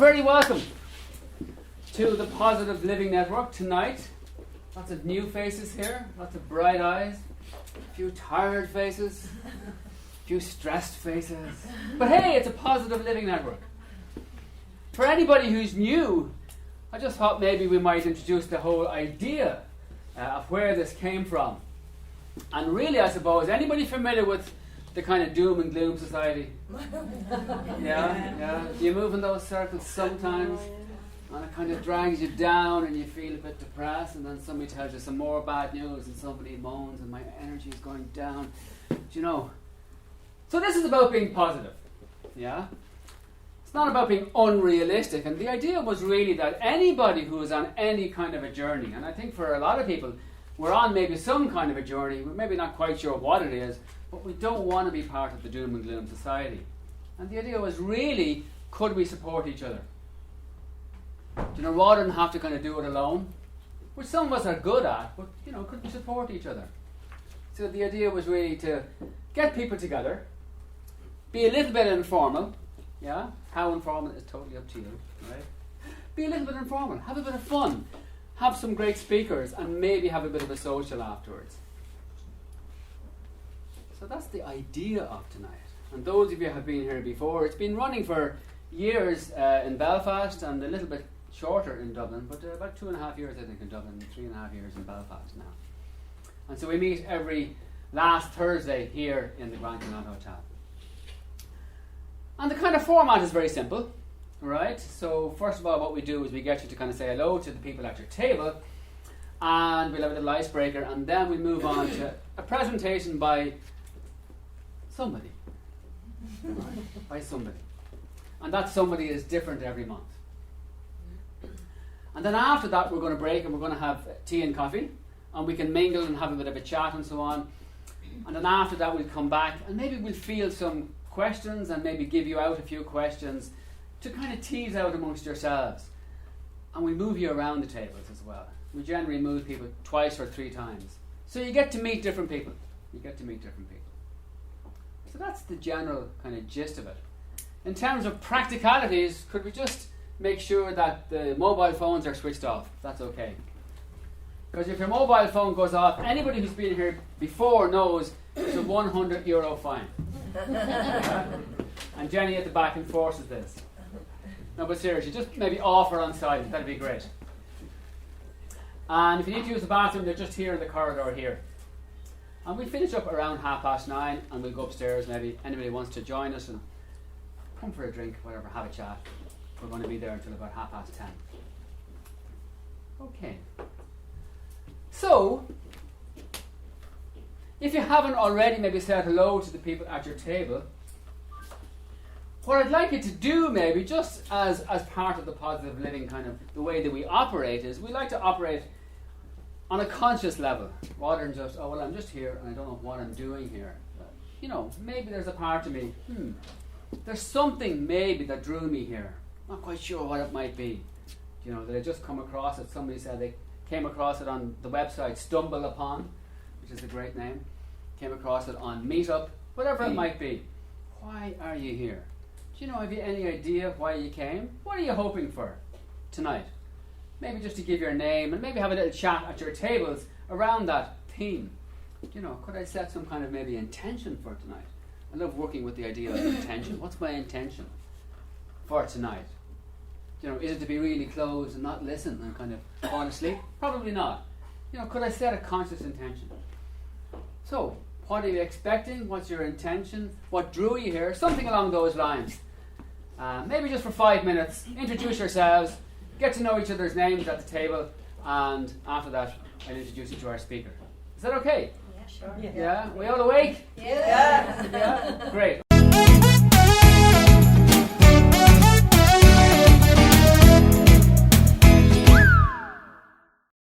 very welcome to the Positive Living Network tonight. Lots of new faces here, lots of bright eyes, a few tired faces, a few stressed faces. But hey, it's a Positive Living Network. For anybody who's new, I just thought maybe we might introduce the whole idea of where this came from. And really, I suppose, anybody familiar with the kind of doom and gloom society? Yeah. You move in those circles sometimes, and it kind of drags you down, and you feel a bit depressed, and then somebody tells you some more bad news, and somebody moans, and my energy is going down. Do you know? So this is about being positive. Yeah? It's not about being unrealistic, and the idea was really that anybody who is on any kind of a journey, and I think for a lot of people, we're on maybe some kind of a journey, we're maybe not quite sure what it is, but we don't want to be part of the doom and gloom society. And the idea was really, could we support each other? You know, rather than have to kind of do it alone, which some of us are good at, but, you know, could we support each other? So the idea was really to get people together, be a little bit informal, yeah? How informal is totally up to you, right? Be a little bit informal, have a bit of fun, have some great speakers, and maybe have a bit of a social afterwards. So that's the idea of tonight. And those of you who have been here before, it's been running for years in Belfast and a little bit shorter in Dublin, but about 2.5 years I think in Dublin, and 3.5 years in Belfast now. And so we meet every last Thursday here in the Grand Connaught Hotel. And the kind of format is very simple, right? So first of all, what we do is we get you to kind of say hello to the people at your table, and we'll have a little icebreaker, and then we move on to a presentation by somebody. Right? By somebody. And that somebody is different every month. And then after that we're going to break and we're going to have tea and coffee, and we can mingle and have a bit of a chat and so on. And then after that we'll come back and maybe we'll field some questions and maybe give you out a few questions to kind of tease out amongst yourselves. And we move you around the tables as well. We generally move people twice or 3 times. So you get to meet different people. So that's the general kind of gist of it. In terms of practicalities, could we just make sure that the mobile phones are switched off? That's okay. Because if your mobile phone goes off, anybody who's been here before knows it's a €100 fine. And Jenny at the back enforces this. No, but seriously, just maybe off or on silent. That'd be great. And if you need to use the bathroom, they're just here in the corridor here. And we'll finish up around 9:30 and we'll go upstairs. Maybe anybody wants to join us and come for a drink, whatever, have a chat. We're going to be there until about 10:30. Okay. So, if you haven't already maybe said hello to the people at your table, what I'd like you to do maybe, just as part of the positive living kind of the way that we operate, is we like to operate on a conscious level, rather than just, oh well, I'm just here and I don't know what I'm doing here. You know, maybe there's a part of me, there's something maybe that drew me here. Not quite sure what it might be. You know, that I just come across it. Somebody said they came across it on the website Stumble Upon, which is a great name. Came across it on Meetup, whatever it might be. Why are you here? Do you know, have you any idea why you came? What are you hoping for tonight? Maybe just to give your name and maybe have a little chat at your tables around that theme. You know, could I set some kind of maybe intention for tonight? I love working with the idea of intention. What's my intention for tonight? You know, is it to be really closed and not listen and kind of fall asleep? Probably not. You know, could I set a conscious intention? So, what are you expecting? What's your intention? What drew you here? Something along those lines. Maybe just for 5 minutes, introduce yourselves, get to know each other's names at the table, and after that, I'll introduce you to our speaker. Is that okay? Yeah, sure. Yeah? We all awake? Yeah. Yeah? Great.